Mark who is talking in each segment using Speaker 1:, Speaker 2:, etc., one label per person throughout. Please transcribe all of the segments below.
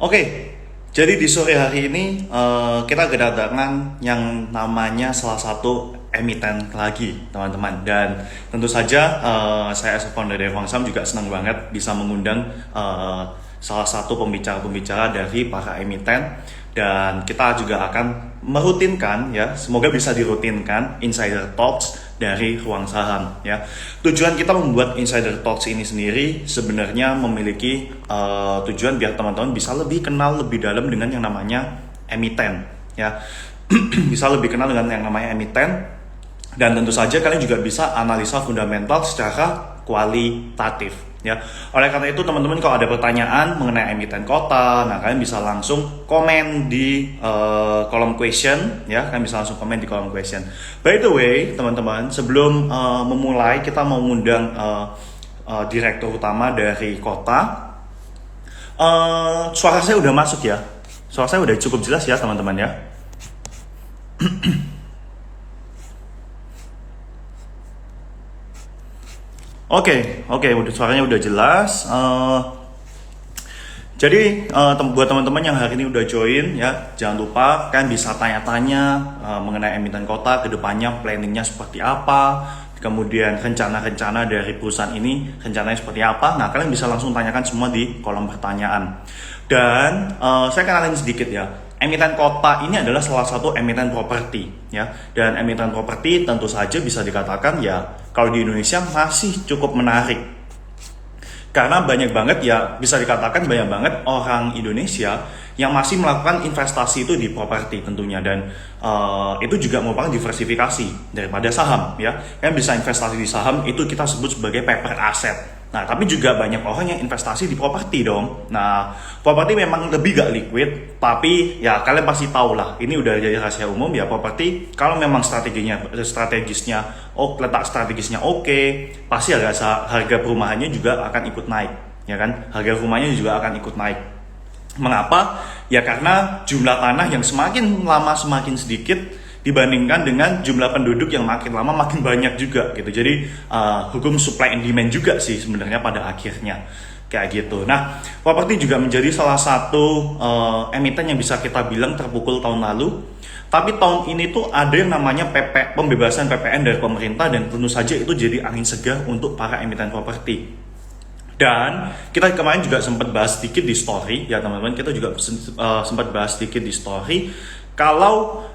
Speaker 1: Oke, jadi di sore hari ini kita kedatangan yang namanya salah satu emiten lagi, teman-teman. Dan tentu saja saya as a founder dari Fangsam juga senang banget bisa mengundang salah satu pembicara-pembicara dari para emiten. Dan kita juga akan merutinkan ya, semoga bisa dirutinkan insider talks dari ruang saham ya. Tujuan kita membuat insider talks ini sendiri sebenarnya memiliki tujuan biar teman-teman bisa lebih kenal lebih dalam dengan yang namanya emiten ya. Bisa lebih kenal dengan yang namanya emiten, dan tentu saja kalian juga bisa analisa fundamental secara kualitatif ya. Oleh karena itu teman-teman, kalau ada pertanyaan mengenai emiten kota, nah kalian bisa langsung komen di kolom question ya. Kalian bisa langsung komen di kolom question. By the way, teman-teman, sebelum memulai, kita mau mengundang direktur utama dari kota. Suara saya udah masuk ya? Suara saya udah cukup jelas ya, teman-teman ya? Oke, suaranya udah jelas. Jadi buat teman-teman yang hari ini udah join ya, jangan lupa kan bisa tanya-tanya mengenai emiten kota, kedepannya planningnya seperti apa, kemudian rencana-rencana dari perusahaan ini rencananya seperti apa. Nah, kalian bisa langsung tanyakan semua di kolom pertanyaan. Dan saya kenalin sedikit ya, emiten kota ini adalah salah satu emiten properti ya. Dan emiten properti tentu saja bisa dikatakan ya, kalau di Indonesia masih cukup menarik. Karena banyak banget ya, bisa dikatakan banyak banget orang Indonesia yang masih melakukan investasi itu di properti tentunya. Dan itu juga merupakan diversifikasi daripada saham ya. Yang bisa investasi di saham itu kita sebut sebagai paper asset. Nah, tapi juga banyak orang yang investasi di properti dong. Nah, properti memang lebih gak liquid, tapi ya kalian pasti tahu lah, ini udah jadi rahasia umum ya, properti kalau memang strategisnya letak strategisnya oke, pasti harga perumahannya juga akan ikut naik, ya kan? Harga rumahnya juga akan ikut naik. Mengapa? Ya karena jumlah tanah yang semakin lama semakin sedikit dibandingkan dengan jumlah penduduk yang makin lama makin banyak juga gitu. Jadi hukum supply and demand juga sih sebenarnya pada akhirnya kayak gitu. Nah, properti juga menjadi salah satu emiten yang bisa kita bilang terpukul tahun lalu. Tapi tahun ini tuh ada yang namanya pembebasan PPN dari pemerintah, dan tentu saja itu jadi angin segar untuk para emiten properti. Dan kita kemarin juga sempat bahas sedikit di story ya teman-teman, kita juga sempat bahas sedikit di story kalau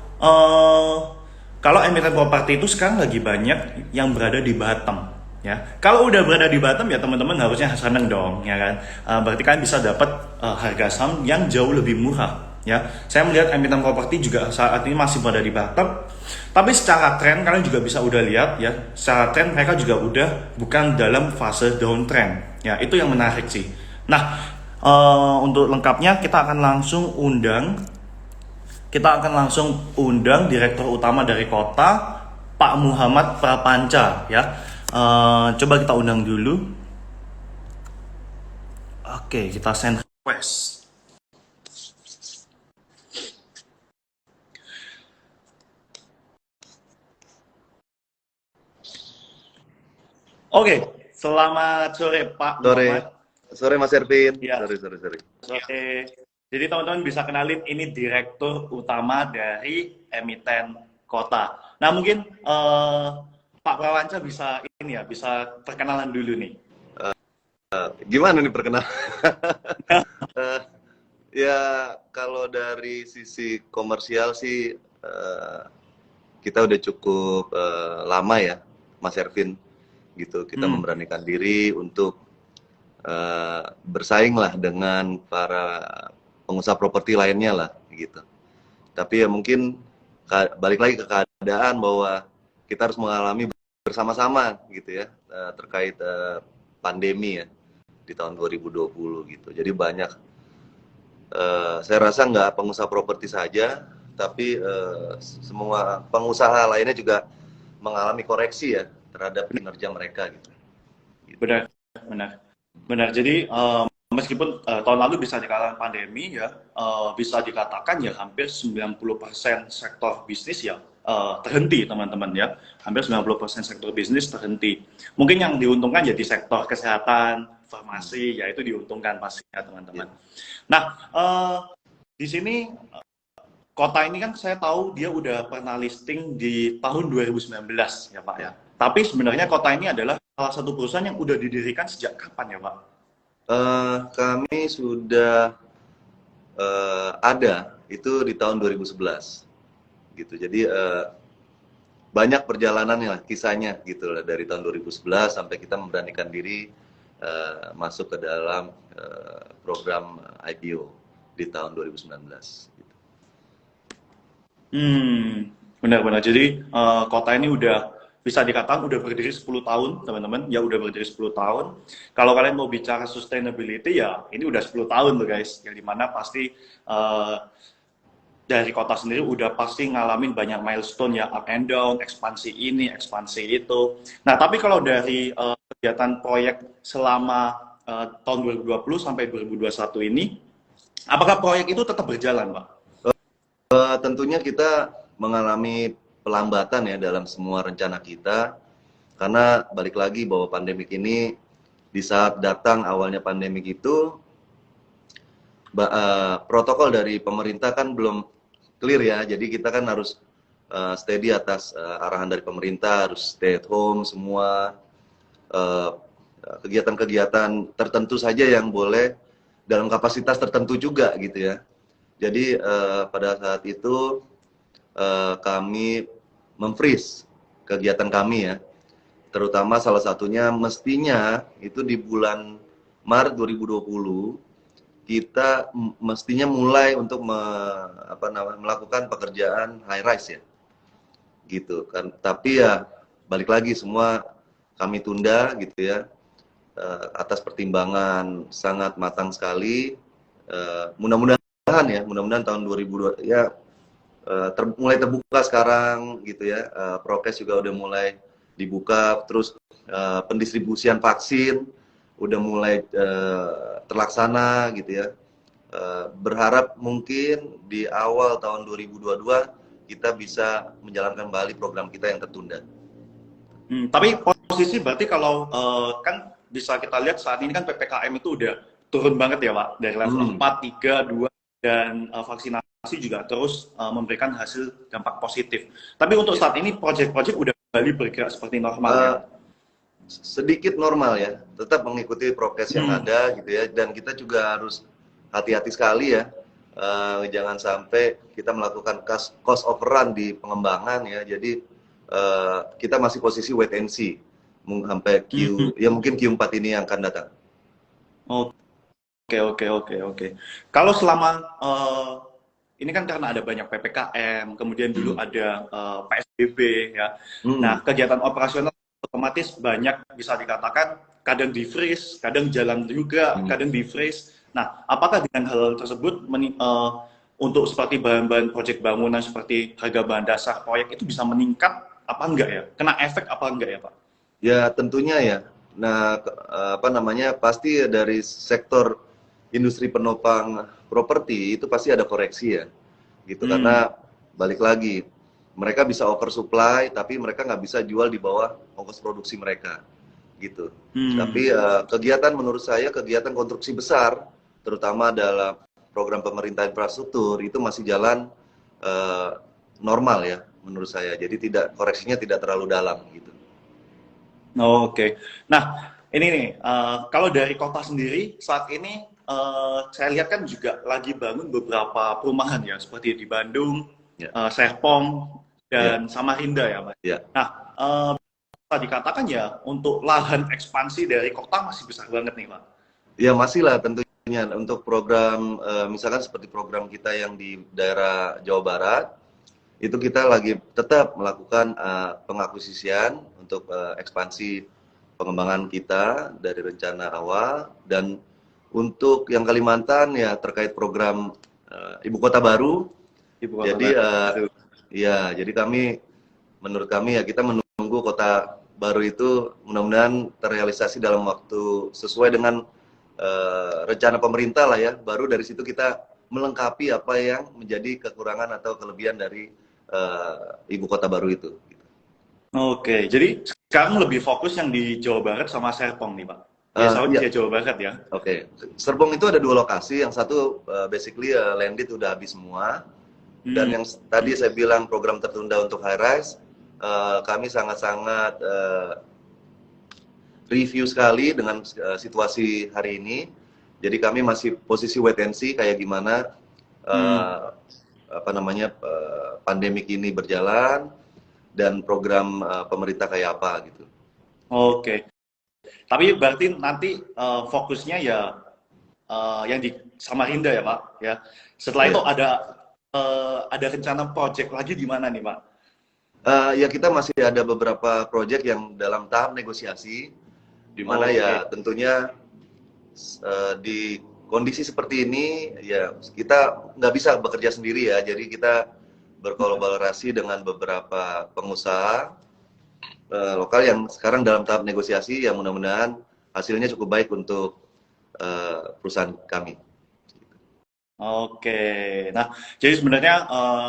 Speaker 1: kalau emiten properti itu sekarang lagi banyak yang berada di Batam ya. Kalau udah berada di Batam ya teman-teman harusnya seneng dong ya kan. Berarti kalian bisa dapat harga saham yang jauh lebih murah ya. Saya melihat emiten properti juga saat ini masih berada di Batam. Tapi secara tren kalian juga bisa udah lihat ya, secara tren mereka juga udah bukan dalam fase downtrend ya. Itu yang menarik sih. Nah, untuk lengkapnya kita akan langsung undang direktur utama dari kota, Pak Muhammad Prapanca ya. Coba kita undang dulu. Oke, kita send request. Oke, selamat sore Pak
Speaker 2: Sore,
Speaker 1: Muhammad.
Speaker 2: sore Mas Ervin.
Speaker 1: Ya,
Speaker 2: Sore.
Speaker 1: oke. Jadi teman-teman bisa kenalin, ini direktur utama dari emiten kota. Nah, mungkin Pak Prapanca bisa ini ya, bisa perkenalan dulu nih.
Speaker 2: Gimana nih perkenalan? Eh, ya kalau dari sisi komersial sih kita udah cukup lama ya, Mas Ervin. Gitu, kita memberanikan diri untuk bersaing lah dengan para pengusaha properti lainnya lah, gitu. Tapi ya mungkin balik lagi ke keadaan bahwa kita harus mengalami bersama-sama gitu ya, terkait pandemi ya di tahun 2020 gitu. Jadi banyak, saya rasa nggak pengusaha properti saja, tapi semua pengusaha lainnya juga mengalami koreksi ya terhadap kinerja mereka gitu.
Speaker 1: Benar, benar, benar. Jadi meskipun tahun lalu bisa dikatakan pandemi ya, bisa dikatakan ya hampir 90% sektor bisnis ya terhenti teman-teman ya. Hampir 90% sektor bisnis terhenti. Mungkin yang diuntungkan ya di sektor kesehatan, informasi, ya itu diuntungkan pastinya teman-teman. Nah, di sini kota ini kan saya tahu dia udah pernah listing di tahun 2019 ya Pak ya. Tapi sebenarnya kota ini adalah salah satu perusahaan yang udah didirikan sejak kapan ya Pak?
Speaker 2: Kami sudah ada itu di tahun 2011 gitu. Jadi banyak perjalanannya, kisahnya gitu lah dari tahun 2011 sampai kita memberanikan diri masuk ke dalam program IPO di tahun 2019. Gitu.
Speaker 1: Benar-benar. Jadi kota ini udah bisa dikatakan udah berdiri 10 tahun, teman-teman. Ya udah berdiri 10 tahun. Kalau kalian mau bicara sustainability ya ini udah 10 tahun tuh guys. Yang dimana pasti dari kota sendiri udah pasti ngalamin banyak milestone ya, up and down, ekspansi ini, ekspansi itu. Nah, tapi kalau dari kegiatan proyek selama tahun 2020 sampai 2021 ini, apakah proyek itu tetap berjalan, Pak?
Speaker 2: Tentunya kita mengalami pelambatan ya dalam semua rencana kita, karena balik lagi bahwa pandemik ini di saat datang awalnya pandemik itu protokol dari pemerintah kan belum clear ya, jadi kita kan harus steady atas arahan dari pemerintah, harus stay at home semua, kegiatan-kegiatan tertentu saja yang boleh dalam kapasitas tertentu juga gitu ya. Jadi pada saat itu kami memfreeze kegiatan kami ya, terutama salah satunya mestinya itu di bulan Maret 2020 kita mestinya mulai untuk melakukan pekerjaan high rise ya, gitu kan. Tapi ya balik lagi semua kami tunda gitu ya, atas pertimbangan sangat matang sekali. Mudah-mudahan tahun 2002 ya mulai terbuka sekarang gitu ya, prokes juga udah mulai dibuka, terus pendistribusian vaksin udah mulai terlaksana gitu ya. Berharap mungkin di awal tahun 2022 kita bisa menjalankan kembali program kita yang tertunda.
Speaker 1: Tapi posisi berarti kalau kan bisa kita lihat saat ini kan PPKM itu udah turun banget ya Pak, dari level 4, 3, 2, dan vaksinasi juga terus memberikan hasil dampak positif. Tapi untuk saat ini proyek-proyek udah kembali bergerak seperti normal ya?
Speaker 2: Sedikit normal ya, tetap mengikuti prokes yang ada gitu ya, dan kita juga harus hati-hati sekali ya, jangan sampai kita melakukan cost overrun di pengembangan ya. Jadi kita masih posisi wait and see sampai ya mungkin Q4 ini yang akan datang.
Speaker 1: Oke. Kalau selama ini kan karena ada banyak PPKM, kemudian dulu ada PSBB ya. Nah, kegiatan operasional otomatis banyak bisa dikatakan kadang di freeze, kadang jalan juga, kadang di freeze. Nah, apakah dengan hal tersebut untuk seperti bahan-bahan proyek bangunan seperti harga bahan dasar proyek itu bisa meningkat apa enggak ya? Kena efek apa enggak ya Pak?
Speaker 2: Ya tentunya ya. Nah pasti dari sektor industri penopang properti itu pasti ada koreksi ya, gitu. Karena balik lagi mereka bisa oversupply tapi mereka nggak bisa jual di bawah ongkos produksi mereka, gitu. Tapi kegiatan menurut saya kegiatan konstruksi besar, terutama dalam program pemerintah infrastruktur itu masih jalan normal ya menurut saya. Jadi koreksinya tidak terlalu dalam gitu.
Speaker 1: Oke. Nah ini nih kalau dari kota sendiri saat ini saya lihat kan juga lagi bangun beberapa perumahan ya, seperti di Bandung, Serpong, dan Samarinda ya Pak. Nah bisa dikatakan ya untuk lahan ekspansi dari kota masih besar banget nih Pak.
Speaker 2: Ya masih lah tentunya untuk program misalkan seperti program kita yang di daerah Jawa Barat itu kita lagi tetap melakukan pengakuisisian untuk ekspansi pengembangan kita dari rencana awal. Dan untuk yang Kalimantan ya terkait program Ibu Kota Baru. Jadi menurut kami ya kita menunggu kota baru itu mudah-mudahan terrealisasi dalam waktu sesuai dengan rencana pemerintah lah ya. Baru dari situ kita melengkapi apa yang menjadi kekurangan atau kelebihan dari Ibu Kota Baru itu.
Speaker 1: Oke, jadi sekarang lebih fokus yang di Jawa Barat sama Serpong nih Pak? Desa
Speaker 2: Iya,
Speaker 1: Uja Jawa Barat ya.
Speaker 2: oke. Serpong itu ada 2 lokasi. Yang satu basically landed udah habis semua. Dan
Speaker 1: Hmm.
Speaker 2: yang tadi saya bilang program tertunda untuk high rise, kami sangat-sangat review sekali dengan situasi hari ini. Jadi kami masih posisi wait and see kayak gimana
Speaker 1: Hmm.
Speaker 2: apa namanya pandemik ini berjalan dan program pemerintah kayak apa gitu.
Speaker 1: Oke. Tapi berarti nanti fokusnya ya yang di Samarinda ya Pak ya. Setelah itu
Speaker 2: Iya.
Speaker 1: ada rencana project lagi di mana nih Pak?
Speaker 2: Ya kita masih ada beberapa proyek yang dalam tahap negosiasi, di mana
Speaker 1: Oke.
Speaker 2: ya tentunya di kondisi seperti ini ya kita nggak bisa bekerja sendiri ya, jadi kita berkolaborasi dengan beberapa pengusaha lokal yang sekarang dalam tahap negosiasi, yang mudah-mudahan hasilnya cukup baik untuk perusahaan kami.
Speaker 1: Oke. Nah, jadi sebenarnya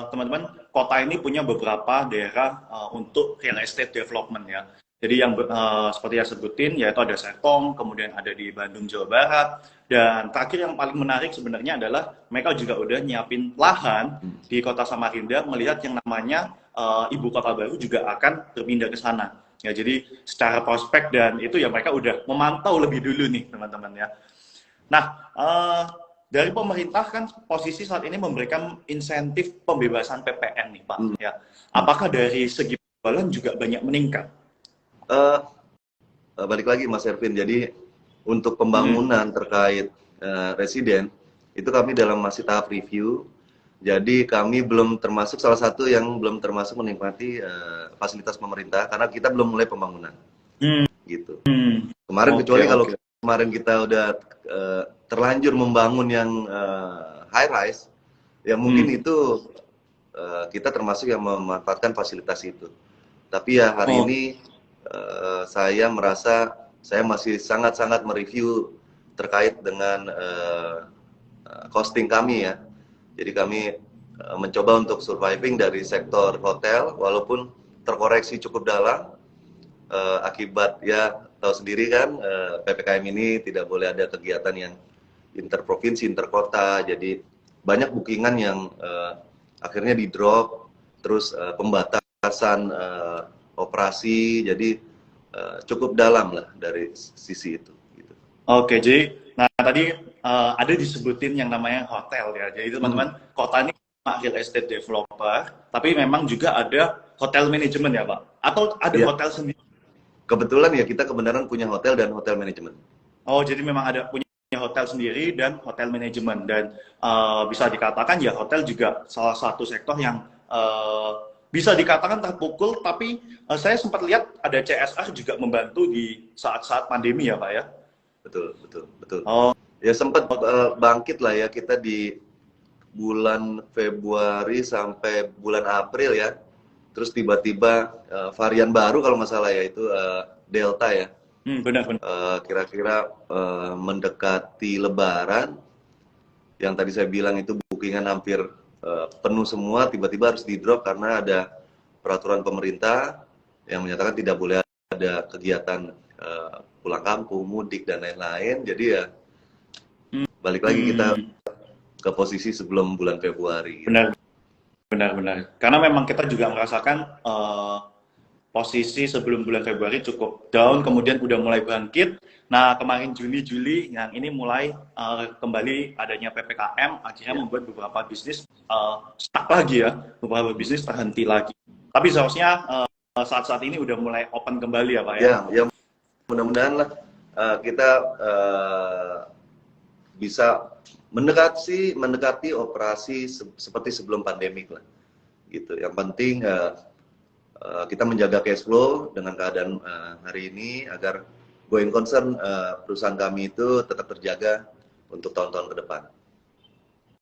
Speaker 1: teman-teman kota ini punya beberapa daerah untuk real estate development ya. Jadi yang seperti yang sebutin yaitu ada Serpong, kemudian ada di Bandung Jawa Barat, dan terakhir yang paling menarik sebenarnya adalah mereka juga udah nyiapin lahan di kota Samarinda melihat yang namanya ibu kota baru juga akan berpindah ke sana. Ya, jadi secara prospek dan itu ya mereka udah memantau lebih dulu nih teman-teman ya. Nah, dari pemerintah kan posisi saat ini memberikan insentif pembebasan PPN nih Pak. Ya, apakah dari segi penjualan juga banyak meningkat?
Speaker 2: Uh, Balik lagi Mas Ervin, jadi untuk pembangunan terkait residen itu kami dalam masih tahap review. Jadi kami belum termasuk, salah satu yang belum termasuk menikmati fasilitas pemerintah karena kita belum mulai pembangunan.
Speaker 1: Hmm.
Speaker 2: Gitu.
Speaker 1: Hmm.
Speaker 2: Kemarin
Speaker 1: Oke,
Speaker 2: kecuali kalau
Speaker 1: oke.
Speaker 2: kemarin kita udah terlanjur membangun yang high rise, ya mungkin
Speaker 1: Hmm.
Speaker 2: itu kita termasuk yang memanfaatkan fasilitas itu. Tapi ya hari
Speaker 1: Oh,
Speaker 2: ini saya merasa saya masih sangat-sangat mereview terkait dengan costing kami ya. Jadi kami mencoba untuk surviving dari sektor hotel walaupun terkoreksi cukup dalam akibat ya tahu sendiri kan PPKM ini tidak boleh ada kegiatan yang interprovinsi, interkota. Jadi banyak bookingan yang akhirnya di drop, terus pembatasan operasi. Jadi cukup dalam lah dari sisi itu. Gitu.
Speaker 1: oke. Jadi, nah tadi ada disebutin yang namanya hotel ya. Jadi teman-teman, kota ini real estate developer, tapi memang juga ada hotel manajemen ya Pak? Atau ada
Speaker 2: Iya,
Speaker 1: hotel sendiri?
Speaker 2: kebetulan ya kita kebenaran punya hotel dan hotel manajemen.
Speaker 1: Oh, jadi memang ada punya hotel sendiri dan hotel manajemen dan bisa dikatakan ya hotel juga salah satu sektor yang bisa dikatakan terpukul, tapi saya sempat lihat ada CSR juga membantu di saat-saat pandemi ya Pak ya.
Speaker 2: Betul, betul, betul.
Speaker 1: Oh,
Speaker 2: Ya sempat bangkit lah ya kita di bulan Februari sampai bulan April ya. Terus tiba-tiba varian baru kalau nggak salah ya itu Delta ya.
Speaker 1: benar-benar.
Speaker 2: Kira-kira mendekati Lebaran, yang tadi saya bilang itu bookingan hampir penuh semua, tiba-tiba harus di drop karena ada peraturan pemerintah yang menyatakan tidak boleh ada kegiatan pulang kampung, mudik dan lain-lain. Jadi ya balik lagi kita
Speaker 1: Hmm,
Speaker 2: ke posisi sebelum bulan Februari. Gitu.
Speaker 1: benar, benar. Karena memang kita juga merasakan posisi sebelum bulan Februari cukup down, kemudian udah mulai bangkit. Nah, kemarin Juli, yang ini mulai kembali adanya PPKM, akhirnya
Speaker 2: Ya,
Speaker 1: membuat beberapa bisnis stuck lagi ya, beberapa bisnis terhenti lagi. Tapi seharusnya saat-saat ini udah mulai open kembali ya Pak ya?
Speaker 2: ya mudah-mudahan lah kita bisa mendekati operasi seperti sebelum pandemik lah. Gitu. Yang penting kita menjaga cash flow dengan keadaan hari ini agar going concern perusahaan kami itu tetap terjaga untuk tahun-tahun ke depan.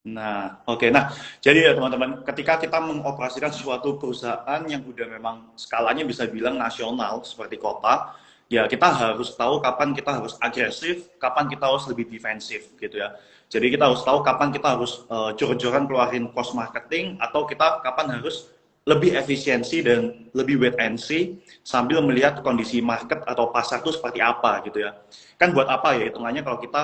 Speaker 1: Nah, oke. Nah, jadi ya teman-teman, ketika kita mengoperasikan suatu perusahaan yang udah memang skalanya bisa bilang nasional seperti kota, ya kita harus tahu kapan kita harus agresif, kapan kita harus lebih defensif gitu ya. Jadi kita harus tahu kapan kita harus jor-joran keluarin cost marketing atau kita kapan harus lebih efisiensi dan lebih wait and see sambil melihat kondisi market atau pasar itu seperti apa gitu ya. Kan buat apa ya hitungannya kalau kita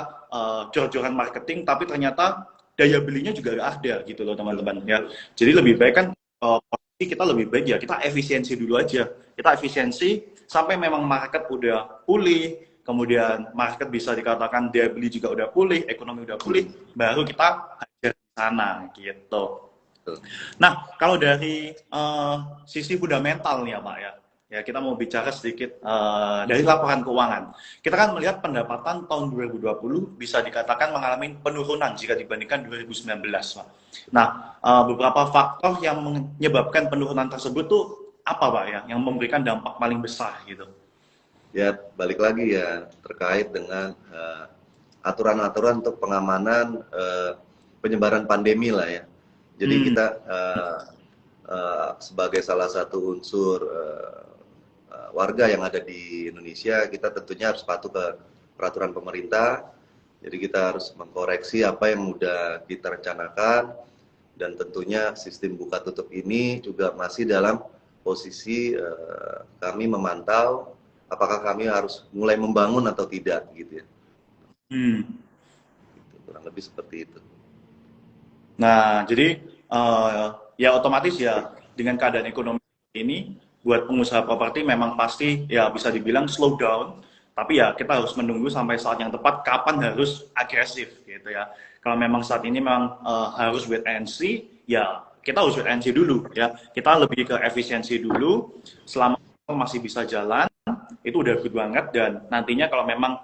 Speaker 1: jor-joran marketing tapi ternyata daya belinya juga nggak ada gitu loh teman-teman ya. Jadi lebih baik kan posisi kita lebih baik ya kita efisiensi dulu aja. Kita efisiensi sampai memang market udah pulih, kemudian market bisa dikatakan daya beli juga udah pulih, ekonomi udah pulih, baru kita hajar di sana gitu. Nah, kalau dari sisi fundamental nih ya Pak ya kita mau bicara sedikit dari laporan keuangan. Kita kan melihat pendapatan tahun 2020 bisa dikatakan mengalami penurunan jika dibandingkan 2019 Pak. Nah, beberapa faktor yang menyebabkan penurunan tersebut tuh apa Pak ya, yang memberikan dampak paling besar gitu?
Speaker 2: Ya, balik lagi ya terkait dengan aturan-aturan untuk pengamanan penyebaran pandemi lah ya. Jadi kita sebagai salah satu unsur warga yang ada di Indonesia, kita tentunya harus patuh ke peraturan pemerintah. Jadi kita harus mengkoreksi apa yang sudah kita rencanakan, dan tentunya sistem buka tutup ini juga masih dalam posisi kami memantau apakah kami harus mulai membangun atau tidak gitu ya. Gitu, kurang lebih seperti itu.
Speaker 1: Nah, jadi ya otomatis ya dengan keadaan ekonomi ini buat pengusaha properti memang pasti ya bisa dibilang slow down, tapi ya kita harus menunggu sampai saat yang tepat kapan harus agresif gitu ya. Kalau memang saat ini memang harus wait and see, ya kita harus wait and see dulu ya. Kita lebih ke efisiensi dulu, selama masih bisa jalan, itu udah good banget. Dan nantinya kalau memang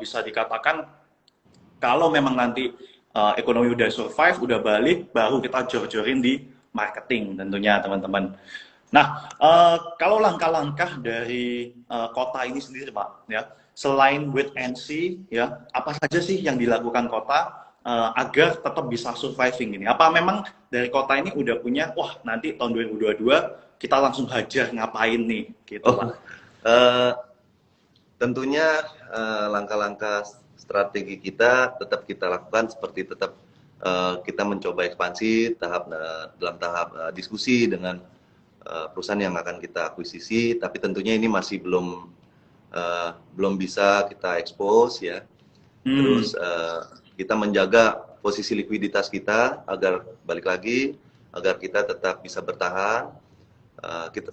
Speaker 1: bisa dikatakan kalau memang nanti ekonomi udah survive, udah balik, baru kita jor-jorin di marketing tentunya teman-teman. Nah, kalau langkah-langkah dari kota ini sendiri Pak, ya, selain wait and see, ya, apa saja sih yang dilakukan kota agar tetap bisa surviving ini? Apa memang dari kota ini udah punya, wah nanti tahun 2022 kita langsung hajar ngapain nih, gitu Pak?
Speaker 2: Tentunya langkah-langkah strategi kita tetap kita lakukan, seperti tetap kita mencoba ekspansi dalam tahap diskusi dengan perusahaan yang akan kita akuisisi, tapi tentunya ini masih belum bisa kita expose ya. Terus kita menjaga posisi likuiditas kita agar balik lagi agar kita tetap bisa bertahan.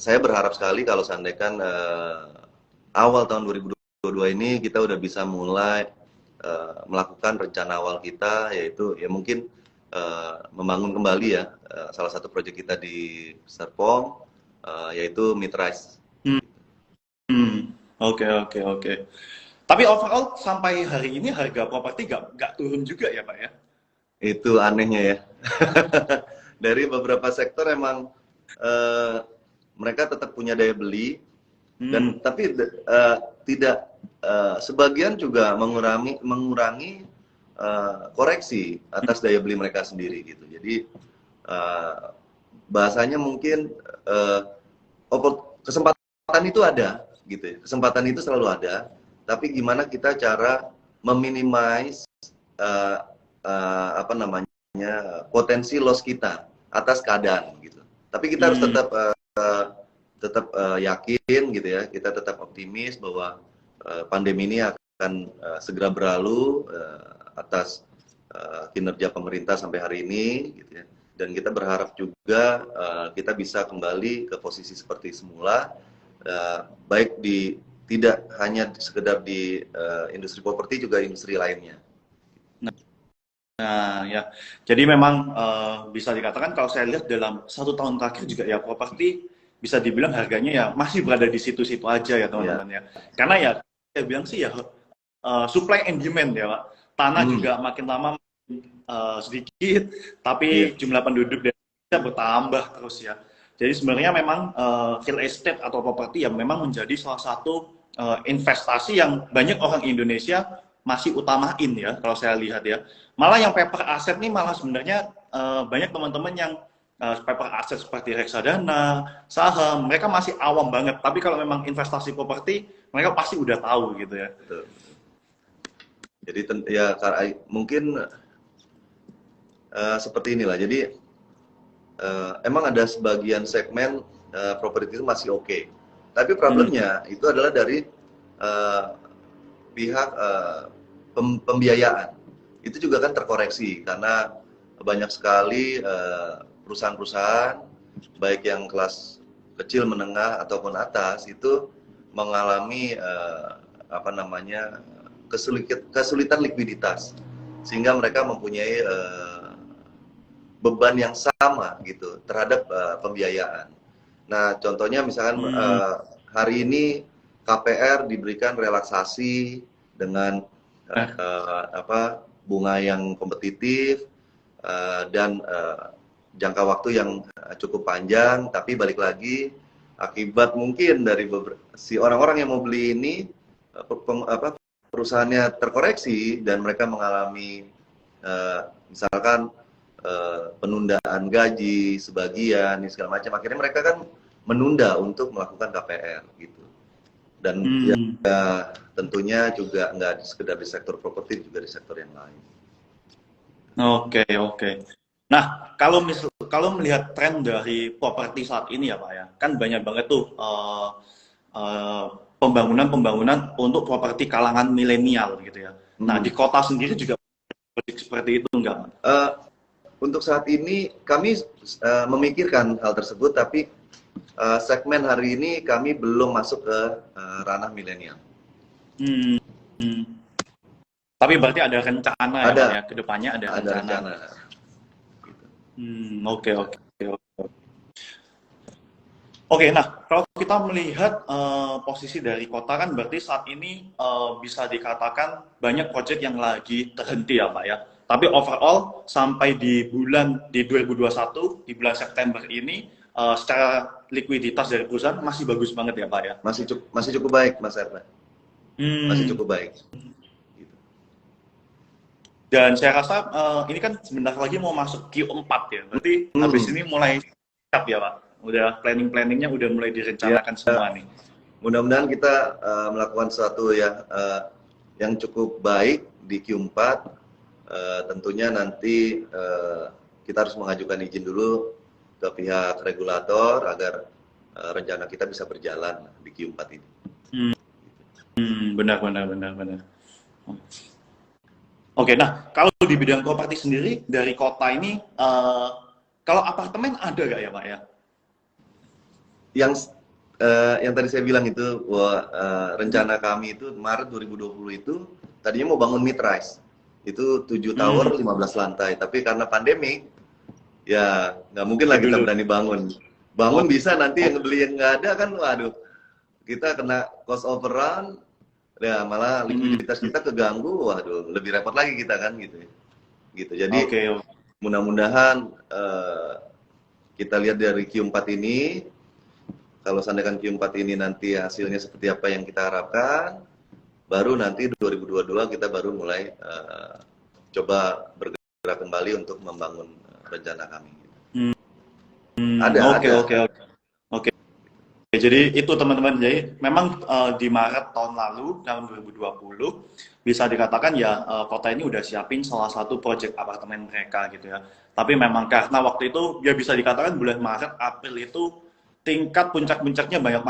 Speaker 2: Saya berharap sekali kalau seandainya awal tahun 2022 ini kita udah bisa mulai melakukan rencana awal kita, yaitu ya mungkin membangun kembali ya salah satu proyek kita di Serpong, yaitu Midrise.
Speaker 1: Oke. Tapi overall sampai hari ini harga properti nggak turun juga ya Pak ya?
Speaker 2: Itu anehnya ya. Dari beberapa sektor emang mereka tetap punya daya beli, dan tapi tidak sebagian juga mengurangi koreksi atas daya beli mereka sendiri gitu. Jadi bahasanya mungkin kesempatan itu ada gitu ya. Kesempatan itu selalu ada, tapi gimana kita cara meminimize potensi loss kita atas keadaan gitu. Tapi kita harus tetap yakin gitu ya, kita tetap optimis bahwa pandemi ini akan segera berlalu atas kinerja pemerintah sampai hari ini gitu ya. Dan kita berharap juga kita bisa kembali ke posisi seperti semula, baik tidak hanya sekedar di industri properti, juga industri lainnya.
Speaker 1: Nah ya, jadi memang bisa dikatakan kalau saya lihat dalam 1 tahun terakhir juga ya properti bisa dibilang harganya ya masih berada di situ-situ aja ya teman-teman ya. Karena ya saya bilang sih ya supply and demand ya Pak. Tanah juga makin lama sedikit, tapi jumlah penduduk Indonesia bertambah terus ya. Jadi sebenarnya memang real estate atau properti yang memang menjadi salah satu investasi yang banyak orang Indonesia masih utamain ya kalau saya lihat ya. Malah yang paper aset nih malah sebenarnya banyak teman-teman yang paper aset seperti reksadana, saham, mereka masih awam banget. Tapi kalau memang investasi properti, mereka pasti udah tahu gitu ya.
Speaker 2: Betul. Jadi ya mungkin seperti inilah. Jadi emang ada sebagian segmen properti itu masih oke. Tapi problemnya itu adalah dari eh, pihak pembiayaan. Itu juga kan terkoreksi karena banyak sekali perusahaan-perusahaan baik yang kelas kecil, menengah ataupun atas itu mengalami apa namanya kesulitan likuiditas sehingga mereka mempunyai beban yang sama gitu terhadap pembiayaan. Nah, contohnya misalkan hari ini KPR diberikan relaksasi dengan apa bunga yang kompetitif dan jangka waktu yang cukup panjang, tapi balik lagi akibat mungkin dari si orang-orang yang mau beli ini perusahaannya terkoreksi dan mereka mengalami misalkan penundaan gaji sebagian segala macam, akhirnya mereka kan menunda untuk melakukan KPR gitu. Dan ya tentunya juga nggak sekedar di sektor properti, juga di sektor yang lain.
Speaker 1: Oke. Nah, kalau melihat tren dari properti saat ini ya Pak ya, kan banyak banget tuh pembangunan untuk properti kalangan milenial gitu ya. Nah, di kota sendiri juga seperti itu enggak?
Speaker 2: Untuk saat ini kami memikirkan hal tersebut, tapi segmen hari ini kami belum masuk ke ranah milenial.
Speaker 1: Tapi berarti ada rencana ya Pak ya, kedepannya ada rencana. Oke. Oke, nah kalau kita melihat posisi dari kota kan berarti saat ini bisa dikatakan banyak proyek yang lagi terhenti ya Pak ya. Tapi overall sampai di 2021 di bulan September ini secara likuiditas dari perusahaan masih bagus banget ya Pak ya.
Speaker 2: Masih cukup baik Mas Erna. Masih cukup baik.
Speaker 1: Dan saya rasa ini kan sebentar lagi mau masuk Q4 ya. Berarti habis ini mulai siap ya Pak. Udah planningnya udah mulai direncanakan semua nih.
Speaker 2: Mudah-mudahan kita melakukan sesuatu ya yang cukup baik di Q4. Tentunya nanti kita harus mengajukan izin dulu ke pihak regulator agar rencana kita bisa berjalan di Q4 ini.
Speaker 1: Benar. Oke, nah kalau di bidang properti sendiri dari kota ini, kalau apartemen ada nggak ya Pak ya?
Speaker 2: Yang tadi saya bilang itu bahwa rencana kami itu Maret 2020 itu tadinya mau bangun mid-rise. Itu 7 tower 15 lantai, tapi karena pandemi ya nggak mungkin lah kita berani bangun bisa nanti yang beli yang nggak ada kan, waduh kita kena cost overrun ya, malah likuiditas kita keganggu, waduh lebih repot lagi kita kan gitu. Jadi mudah-mudahan kita lihat dari Q4 ini, kalau seandainya Q4 ini nanti hasilnya seperti apa yang kita harapkan, baru nanti 2022 kita baru mulai coba bergerak kembali untuk membangun rencana kami.
Speaker 1: Oke. Jadi itu teman-teman, jadi memang di Maret tahun lalu, tahun 2020, bisa dikatakan ya kota ini udah siapin salah satu proyek apartemen mereka gitu ya. Tapi memang karena waktu itu ya bisa dikatakan bulan Maret, April itu tingkat puncak-puncaknya banyak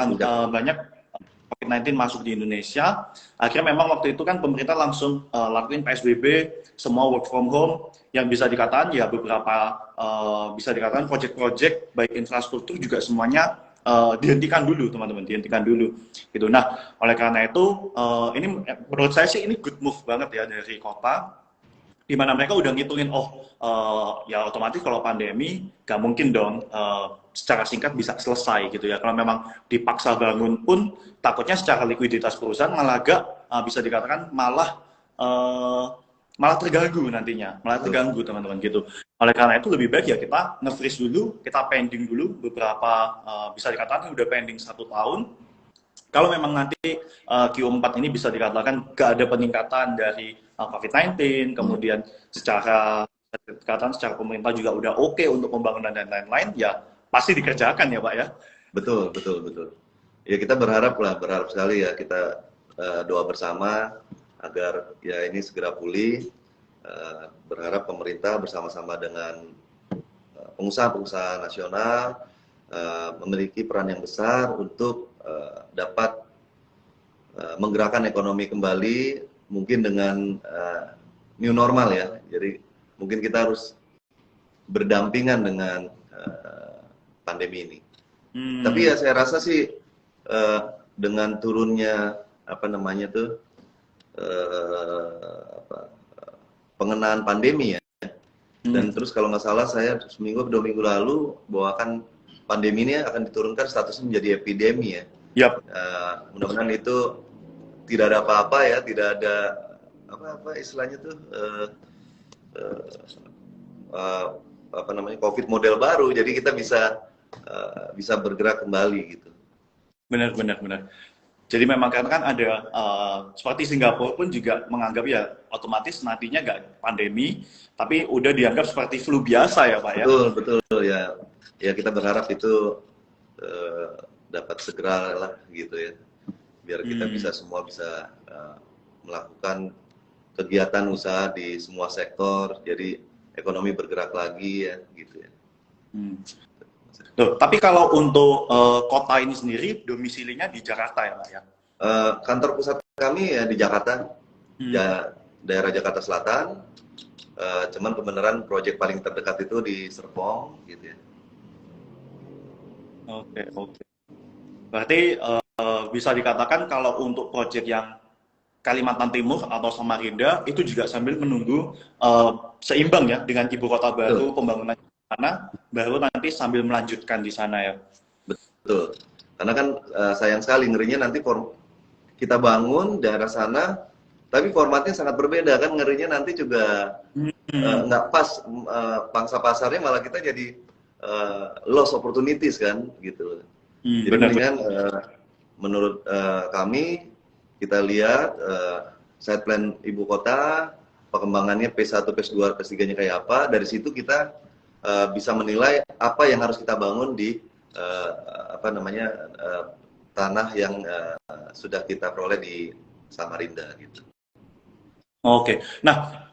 Speaker 1: COVID-19 masuk di Indonesia. Akhirnya memang waktu itu kan pemerintah langsung lakuin PSBB, semua work from home, yang bisa dikatakan ya beberapa bisa dikatakan proyek-proyek baik infrastruktur juga semuanya dihentikan dulu teman-teman, dihentikan dulu gitu. Nah oleh karena itu ini menurut saya sih ini good move banget ya dari kota, di mana mereka udah ngitungin ya otomatis kalau pandemi gak mungkin dong secara singkat bisa selesai gitu ya. Kalau memang dipaksa bangun pun takutnya secara likuiditas perusahaan malah bisa dikatakan malah terganggu nantinya, malah terganggu teman-teman gitu. Oleh karena itu lebih baik ya kita nge-freeze dulu, kita pending dulu beberapa, bisa dikatakan udah pending 1 tahun. Kalau memang nanti Q4 ini bisa dikatakan gak ada peningkatan dari COVID-19, kemudian secara pemerintah juga udah oke untuk pembangunan dan lain-lain, ya pasti dikerjakan ya Pak ya.
Speaker 2: Betul. Ya kita berharap sekali ya, kita doa bersama agar ya ini segera pulih. Berharap pemerintah bersama-sama dengan pengusaha-pengusaha nasional memiliki peran yang besar untuk dapat menggerakkan ekonomi kembali, mungkin dengan new normal ya. Jadi mungkin kita harus berdampingan dengan pandemi ini. Tapi ya saya rasa sih dengan turunnya pengenaan pandemi ya, dan terus kalau nggak salah saya seminggu atau 2 minggu lalu bahwa kan pandemi ini akan diturunkan statusnya menjadi epidemi ya.
Speaker 1: Yap.
Speaker 2: Mudah-mudahan itu tidak ada apa-apa ya, tidak ada apa istilahnya tuh COVID model baru, jadi kita bisa bergerak kembali gitu.
Speaker 1: Benar. Jadi memang kan ada seperti Singapura pun juga menganggap ya otomatis nantinya nggak pandemi, tapi udah dianggap seperti flu biasa ya Pak ya.
Speaker 2: Betul ya. Ya kita berharap itu dapat segera lah gitu ya, biar kita semua bisa melakukan kegiatan usaha di semua sektor, jadi ekonomi bergerak lagi ya gitu ya.
Speaker 1: Tuh, tapi kalau untuk kota ini sendiri domisilinya di Jakarta ya Pak ya?
Speaker 2: Kantor pusat kami ya di Jakarta, daerah Jakarta Selatan. Cuman kebenaran proyek paling terdekat itu di Serpong gitu ya.
Speaker 1: Oke. Berarti bisa dikatakan kalau untuk proyek yang Kalimantan Timur atau Samarinda itu juga sambil menunggu seimbang ya dengan ibu kota baru, pembangunan di sana, baru nanti sambil melanjutkan di sana ya.
Speaker 2: Betul. Karena kan sayang sekali ngerinya nanti kita bangun daerah sana, tapi formatnya sangat berbeda kan, ngerinya nanti juga nggak pas, pangsa pasarnya malah kita jadi loss opportunities kan gitu. Jadi mendingan menurut kami kita lihat site plan ibu kota, perkembangannya P1, P2, P3-nya kayak apa. Dari situ kita bisa menilai apa yang harus kita bangun di tanah yang sudah kita peroleh di Samarinda gitu.
Speaker 1: Oke. Nah,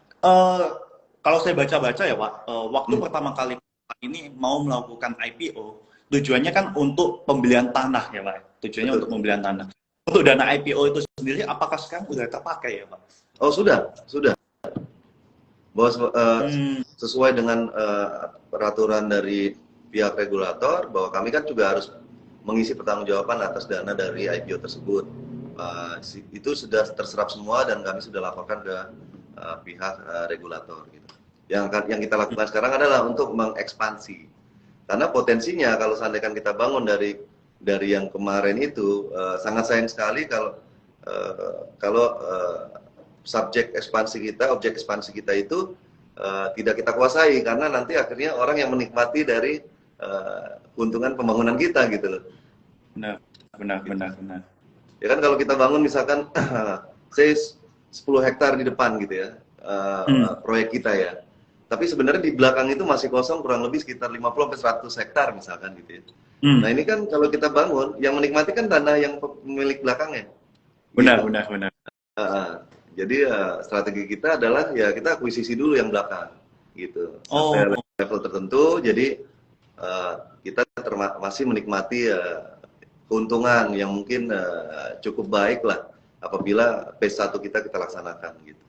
Speaker 1: kalau saya baca-baca ya Pak, waktu pertama kali ini mau melakukan IPO, tujuannya kan untuk pembelian tanah ya Pak. Tujuannya untuk pembelian tanah. Untuk dana IPO itu sendiri, apakah sekarang sudah terpakai ya Pak?
Speaker 2: Oh sudah. Bahwa sesuai dengan peraturan dari pihak regulator, bahwa kami kan juga harus mengisi pertanggungjawaban atas dana dari IPO tersebut. Itu sudah terserap semua dan kami sudah laporkan ke pihak regulator. Gitu. Yang kita lakukan sekarang adalah untuk mengekspansi. Karena potensinya kalau seandainya kita bangun dari yang kemarin itu sangat sayang sekali kalau objek ekspansi kita itu tidak kita kuasai, karena nanti akhirnya orang yang menikmati dari keuntungan pembangunan kita gitu loh.
Speaker 1: Benar.
Speaker 2: Ya kan kalau kita bangun misalkan say 10 hektar di depan gitu ya, proyek kita ya. Tapi sebenarnya di belakang itu masih kosong kurang lebih sekitar 50-100 hektar misalkan gitu ya. Nah ini kan kalau kita bangun, yang menikmati kan tanah yang pemilik belakangnya.
Speaker 1: Benar.
Speaker 2: Jadi strategi kita adalah ya kita akuisisi dulu yang belakang gitu. Sampai level tertentu, jadi kita masih menikmati keuntungan yang mungkin cukup baik lah apabila P1 kita laksanakan gitu.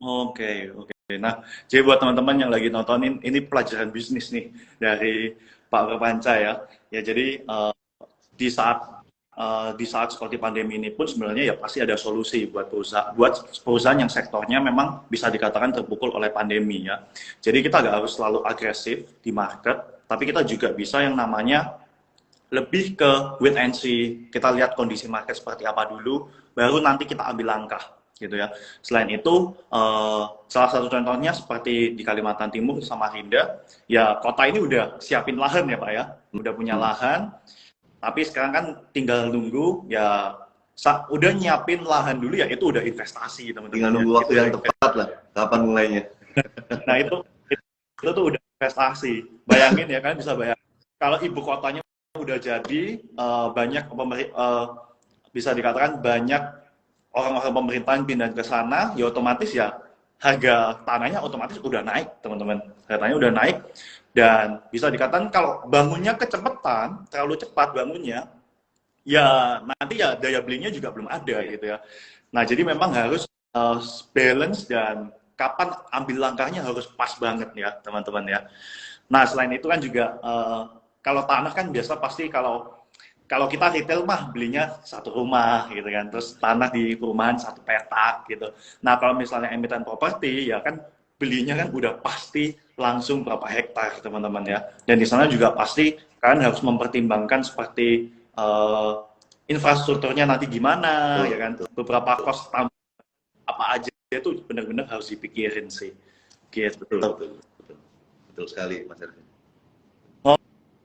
Speaker 1: Oke. Nah, jadi buat teman-teman yang lagi nontonin, ini pelajaran bisnis nih dari Pak Perpanca ya. Ya jadi di saat seperti pandemi ini pun sebenarnya ya pasti ada solusi buat perusahaan yang sektornya memang bisa dikatakan terpukul oleh pandemi ya. Jadi kita nggak harus selalu agresif di market, tapi kita juga bisa yang namanya lebih ke wait and see. Kita lihat kondisi market seperti apa dulu, baru nanti kita ambil langkah. Gitu ya. Selain itu, salah satu contohnya seperti di Kalimantan Timur, Samarinda, ya kota ini udah siapin lahan ya Pak ya, udah punya lahan, tapi sekarang kan tinggal nunggu ya, udah nyiapin lahan dulu ya, itu udah investasi teman-teman.
Speaker 2: Tinggal nunggu waktu yang tepat lah, kapan mulainya.
Speaker 1: Nah itu tuh udah investasi. Bayangin ya kan, bisa bayangin kalau ibu kotanya udah jadi, banyak bisa dikatakan banyak orang-orang pemerintahan pindah ke sana, ya otomatis ya harga tanahnya otomatis udah naik, teman-teman. Harga tanahnya udah naik, dan bisa dikatakan kalau bangunnya kecepatan, terlalu cepat bangunnya, ya nanti ya daya belinya juga belum ada gitu ya. Nah, jadi memang harus balance, dan kapan ambil langkahnya harus pas banget ya, teman-teman ya. Nah, selain itu kan juga kalau tanah kan biasa pasti kalau kalau kita retail mah belinya satu rumah gitu kan, terus tanah di perumahan satu petak gitu. Nah, kalau misalnya emiten properti ya kan belinya kan udah pasti langsung berapa hektar, teman-teman ya. Dan di sana juga pasti kalian harus mempertimbangkan seperti infrastrukturnya nanti gimana ya
Speaker 2: Betul,
Speaker 1: kan,
Speaker 2: betul,
Speaker 1: beberapa cost apa aja itu benar-benar harus dipikirin sih
Speaker 2: betul,
Speaker 1: gitu.
Speaker 2: betul, betul, betul sekali, Mas Ervin.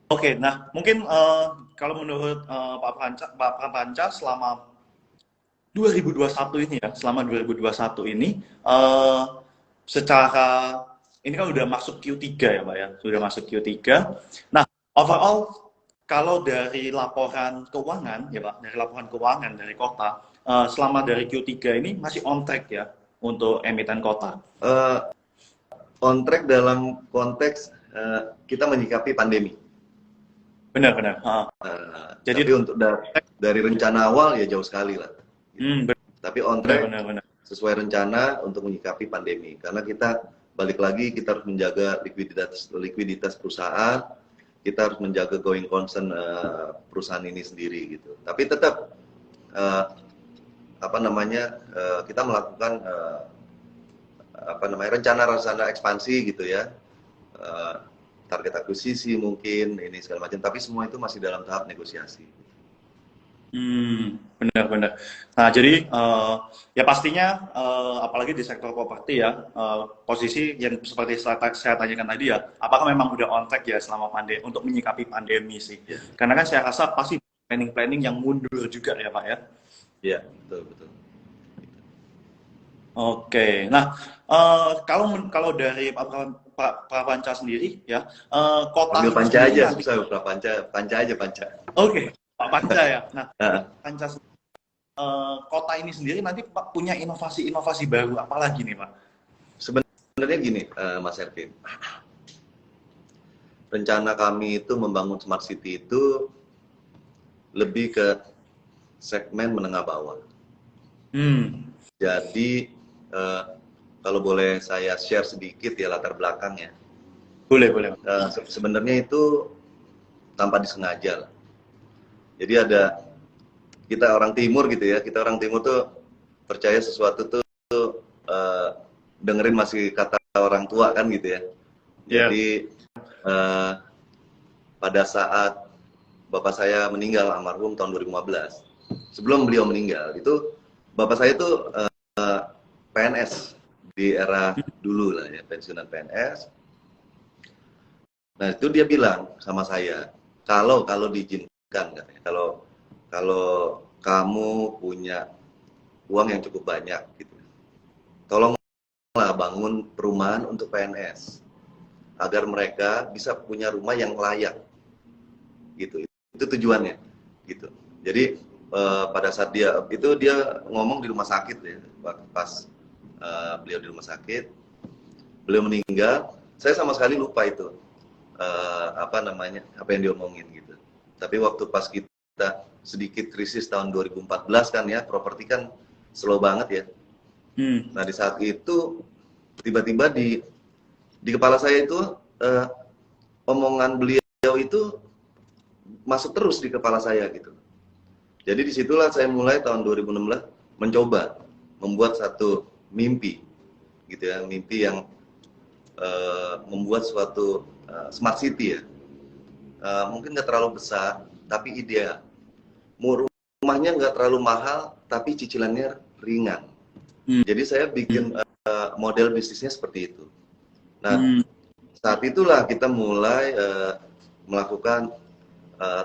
Speaker 1: Oke, nah mungkin kalau menurut Pak Pranca selama 2021 ini ya, selama 2021 ini secara ini kan udah masuk Q3 ya Pak ya, sudah masuk Q3. Nah, overall kalau dari laporan keuangan ya Pak, dari laporan keuangan dari kota selama dari Q3 ini masih on track ya untuk emiten kota.
Speaker 2: Eh, on track dalam konteks kita menyikapi pandemi.
Speaker 1: Benar-benar. Jadi
Speaker 2: Tapi untuk dari rencana awal ya jauh sekali lah. Gitu.
Speaker 1: hmm,
Speaker 2: Tapi on track
Speaker 1: benar-benar.
Speaker 2: sesuai rencana untuk menyikapi pandemi. Karena kita balik lagi kita harus menjaga likuiditas perusahaan, kita harus menjaga going concern perusahaan ini sendiri gitu. Tapi tetap kita melakukan rencana ekspansi gitu ya. Target akuisisi mungkin ini segala macam, tapi semua itu masih dalam tahap negosiasi.
Speaker 1: Benar-benar. Nah, jadi ya pastinya apalagi di sektor properti ya, posisi yang seperti saya tanyakan tadi ya, apakah memang udah on track ya selama pandemi untuk menyikapi pandemi sih?
Speaker 2: Ya,
Speaker 1: Karena kan saya rasa pasti planning yang mundur juga ya Pak ya.
Speaker 2: ya, betul, betul.
Speaker 1: Oke, nah kalau dari Pak Prapanca sendiri ya, kota
Speaker 2: Panggil
Speaker 1: ini
Speaker 2: Panca
Speaker 1: sendiri
Speaker 2: aja,
Speaker 1: nanti.
Speaker 2: susah Panca, Panca aja Panca.
Speaker 1: Oke, Pak Panca ya. Nah,
Speaker 2: Nah,
Speaker 1: Panca kota ini sendiri nanti Pak punya inovasi-inovasi baru apa lagi nih Pak?
Speaker 2: sebenarnya gini, Mas Ervin, rencana kami itu membangun smart city itu lebih ke segmen menengah bawah. Jadi kalau boleh saya share sedikit ya latar belakangnya.
Speaker 1: Boleh, boleh.
Speaker 2: Sebenarnya itu tanpa disengaja lah. Jadi ada kita orang timur gitu ya, kita orang timur tuh percaya sesuatu tuh dengerin masih kata orang tua kan gitu ya. Jadi pada saat bapak saya meninggal almarhum tahun 2015, sebelum beliau meninggal itu bapak saya tuh PNS di era dulu lah ya, pensiunan PNS. Nah itu dia bilang sama saya, kalau diizinkan katanya, kalau kamu punya uang yang cukup banyak gitu, tolonglah bangun perumahan untuk PNS agar mereka bisa punya rumah yang layak gitu. Itu tujuannya gitu. Jadi pada saat dia ngomong di rumah sakit ya, pas beliau di rumah sakit, beliau meninggal, saya sama sekali lupa itu apa yang diomongin gitu. Tapi waktu pas kita sedikit krisis tahun 2014 kan ya, properti kan slow banget ya. Nah di saat itu tiba-tiba di kepala saya itu omongan beliau itu masuk terus di kepala saya gitu. Jadi disitulah saya mulai tahun 2016 mencoba membuat satu mimpi gitu ya, mimpi yang membuat suatu smart city ya. Mungkin nggak terlalu besar tapi ideal. Rumahnya nggak terlalu mahal tapi cicilannya ringan. Jadi saya bikin model bisnisnya seperti itu. Nah saat itulah kita mulai melakukan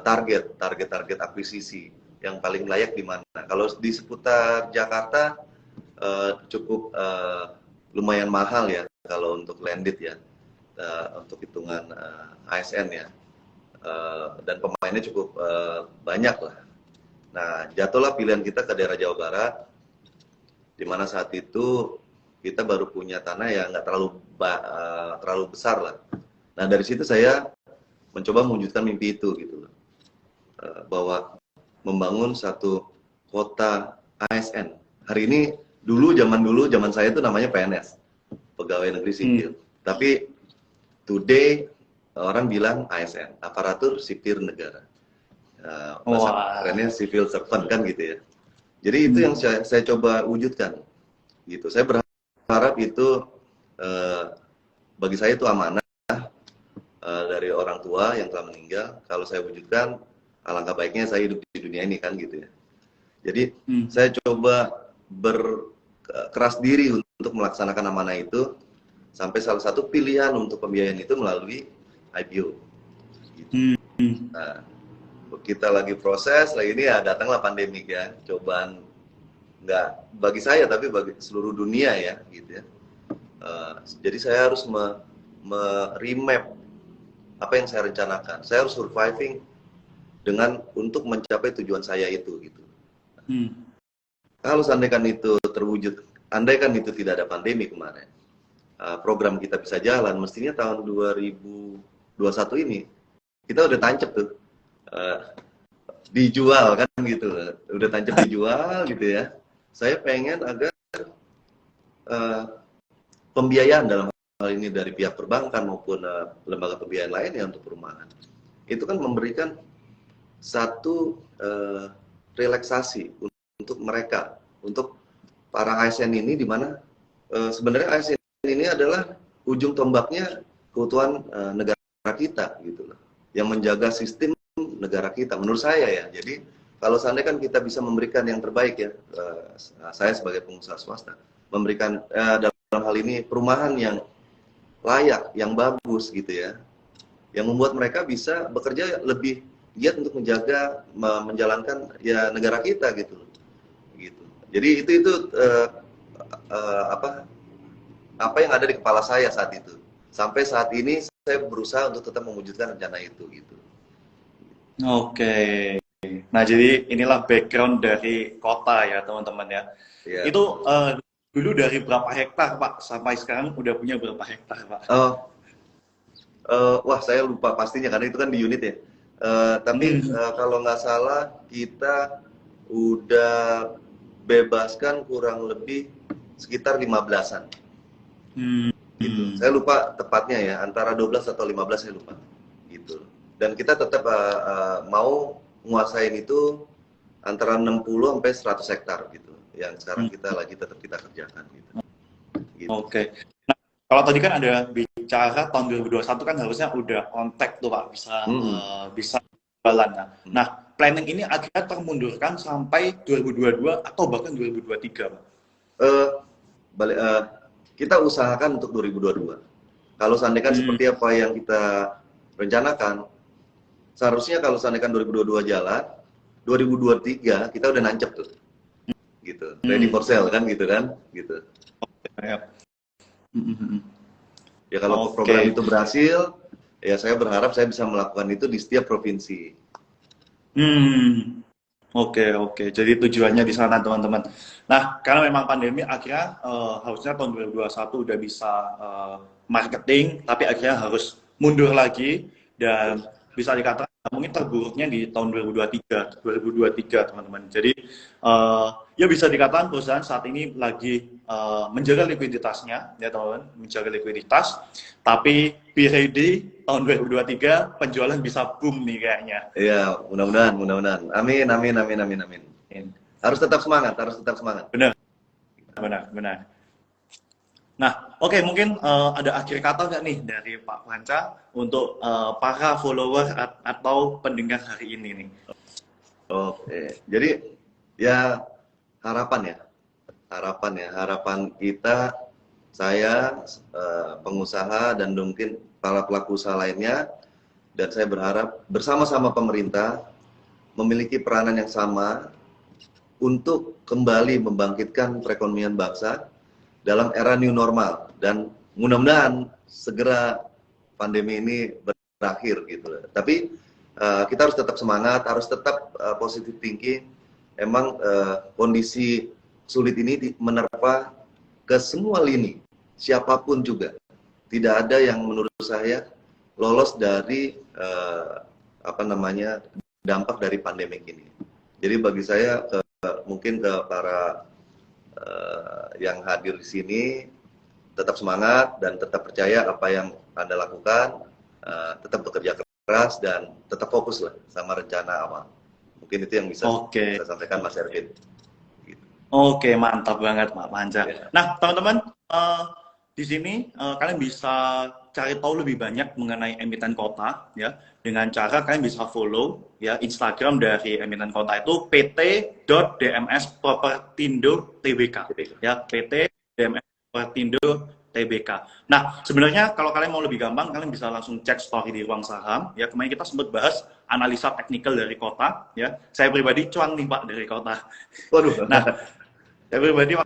Speaker 2: target akuisisi yang paling layak di mana. Kalau di seputar Jakarta cukup lumayan mahal ya kalau untuk landed ya, untuk hitungan ASN ya, dan pemainnya cukup banyak lah. Nah jatuhlah pilihan kita ke daerah Jawa Barat, di mana saat itu kita baru punya tanah yang nggak terlalu besar lah. Nah dari situ saya mencoba mewujudkan mimpi itu gitu loh. Bahwa membangun satu kota ASN. Hari ini zaman saya itu namanya PNS, pegawai negeri sipil. Tapi today orang bilang ASN, aparatur sipil negara. Bahasa kerennya civil servant kan gitu ya. Jadi itu yang saya coba wujudkan gitu. Saya berharap itu bagi saya itu amanah dari orang tua yang telah meninggal. Kalau saya wujudkan, alangkah baiknya saya hidup di dunia ini kan gitu ya. Jadi saya coba berkeras diri untuk melaksanakan amanah itu, sampai salah satu pilihan untuk pembiayaan itu melalui IPO. Gitu. Nah, kita lagi proses, lagi ini ya datanglah pandemi ya, cobaan nggak bagi saya tapi bagi seluruh dunia ya gitu ya. Jadi saya harus remap apa yang saya rencanakan. Saya harus surviving untuk mencapai tujuan saya itu gitu. Kalau seandainya itu terwujud, andaikan itu tidak ada pandemi kemarin, program kita bisa jalan, mestinya tahun 2021 ini kita udah tancap tuh dijual kan gitu, udah tancap dijual gitu ya. Saya pengen agar pembiayaan dalam hal ini dari pihak perbankan maupun lembaga pembiayaan lainnya untuk perumahan itu kan memberikan satu relaksasi untuk mereka, untuk para ASN ini, di mana sebenarnya ASN ini adalah ujung tombaknya keutuhan negara kita gitu loh, yang menjaga sistem negara kita menurut saya ya. Jadi kalau seandainya kan kita bisa memberikan yang terbaik ya, saya sebagai pengusaha swasta memberikan dalam hal ini perumahan yang layak, yang bagus gitu ya, yang membuat mereka bisa bekerja lebih giat untuk menjalankan ya negara kita gitu. Jadi itu apa yang ada di kepala saya saat itu. Sampai saat ini saya berusaha untuk tetap mewujudkan rencana itu gitu.
Speaker 1: Oke. Nah, jadi inilah background dari kota ya, teman-teman ya.
Speaker 2: Yeah.
Speaker 1: Itu dulu dari berapa hektar, Pak? Sampai sekarang udah punya berapa hektar, Pak?
Speaker 2: Wah, saya lupa pastinya karena itu kan di unit ya. Tapi kalau nggak salah kita udah bebaskan kurang lebih sekitar 15-an. Gitu. Saya lupa tepatnya ya, antara 12 atau 15 saya lupa. Gitu. Dan kita tetap mau menguasain itu antara 60 sampai 100 hektar gitu. Yang sekarang kita kerjakan gitu.
Speaker 1: Oke. Nah, kalau tadi kan ada bicara tahun 2021 kan harusnya udah kontak tuh Pak, bisa jalan. Nah, planning ini akhirnya termundurkan sampai 2022 atau bahkan 2023, Pak?
Speaker 2: Kita usahakan untuk 2022. Kalau seandainya seperti apa yang kita rencanakan, seharusnya kalau seandainya 2022 jalan, 2023 kita udah nancep tuh. Gitu. Ready for sale kan gitu kan? Gitu. Ya kalau program itu berhasil, ya saya berharap saya bisa melakukan itu di setiap provinsi.
Speaker 1: Oke. Jadi tujuannya di sana, teman-teman. Nah, karena memang pandemi akhirnya harusnya tahun 2021 udah bisa marketing, tapi akhirnya harus mundur lagi dan bisa dikatakan mungkin terburuknya di tahun 2023, teman-teman. Jadi ya bisa dikatakan perusahaan saat ini lagi menjaga likuiditasnya, ya teman-teman, menjaga likuiditas. Tapi be ready, tahun 2023 penjualan bisa boom nih kayaknya.
Speaker 2: Iya, mudah-mudahan. Amin. Harus tetap semangat. Benar.
Speaker 1: Nah, oke, mungkin ada akhir kata nggak nih dari Pak Panca untuk para follower atau pendengar hari ini nih?
Speaker 2: Oke, jadi ya harapan kita, saya pengusaha dan mungkin para pelaku usaha lainnya, dan saya berharap bersama-sama pemerintah memiliki peranan yang sama untuk kembali membangkitkan perekonomian bangsa dalam era new normal, dan mudah-mudahan segera pandemi ini berakhir gitu. Tapi kita harus tetap semangat, harus tetap positive thinking. Emang kondisi sulit ini menerpa ke semua lini, siapapun juga. Tidak ada yang menurut saya lolos dari dampak dari pandemik ini. Jadi bagi saya mungkin ke para yang hadir di sini, tetap semangat dan tetap percaya apa yang Anda lakukan, tetap bekerja keras dan tetap fokus lah sama rencana awal. Mungkin itu yang bisa saya sampaikan Mas Ervin.
Speaker 1: Oke, mantap banget Pak Panca.
Speaker 2: Ya.
Speaker 1: Nah, teman-teman, di sini kalian bisa cari tahu lebih banyak mengenai emiten kota ya, dengan cara kalian bisa follow ya Instagram dari emiten kota itu pt.dmspropertindo.tbk ya, pt.dmspropertindo.tbk. Nah, sebenarnya kalau kalian mau lebih gampang, kalian bisa langsung cek story di Ruang Saham ya. Kemarin kita sempat bahas analisa teknikal dari kota ya. Saya pribadi cuan nih Pak dari kota.
Speaker 2: Waduh.
Speaker 1: Nah, saya pribadi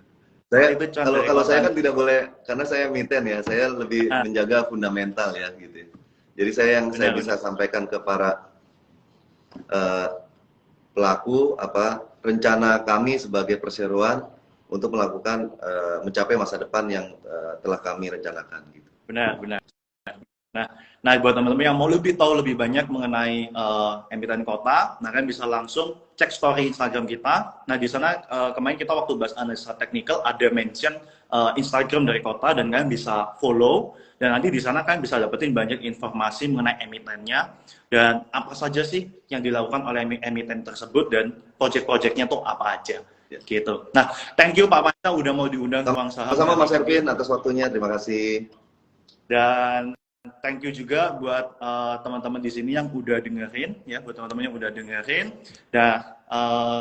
Speaker 2: kalau saya kan tidak boleh, karena saya miten ya, saya lebih menjaga fundamental ya gitu. Jadi saya bisa sampaikan ke para pelaku rencana kami sebagai perseroan untuk melakukan mencapai masa depan yang telah kami rencanakan gitu.
Speaker 1: Benar. Nah, buat teman-teman yang mau lebih tahu lebih banyak mengenai emiten kota, nah kalian bisa langsung cek story Instagram kita. Nah, di sana kemarin kita waktu bahas analisa teknikal ada mention Instagram dari kota dan kalian bisa follow dan nanti di sana kalian bisa dapetin banyak informasi mengenai emitennya dan apa saja sih yang dilakukan oleh emiten tersebut dan project-projectnya tuh apa aja. Gitu. Nah, thank you Pak Panca udah mau diundang ke Ruang Saham.
Speaker 2: Sama Mas Ervin atas waktunya, terima kasih.
Speaker 1: Dan thank you juga buat teman-teman di sini yang udah dengerin ya, buat teman-teman yang udah dengerin. Dan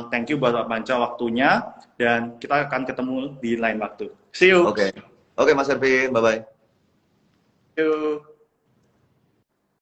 Speaker 1: thank you buat Pak Panca waktunya dan kita akan ketemu di lain waktu. See you.
Speaker 2: Oke, Mas Ervin, bye bye.
Speaker 1: See you.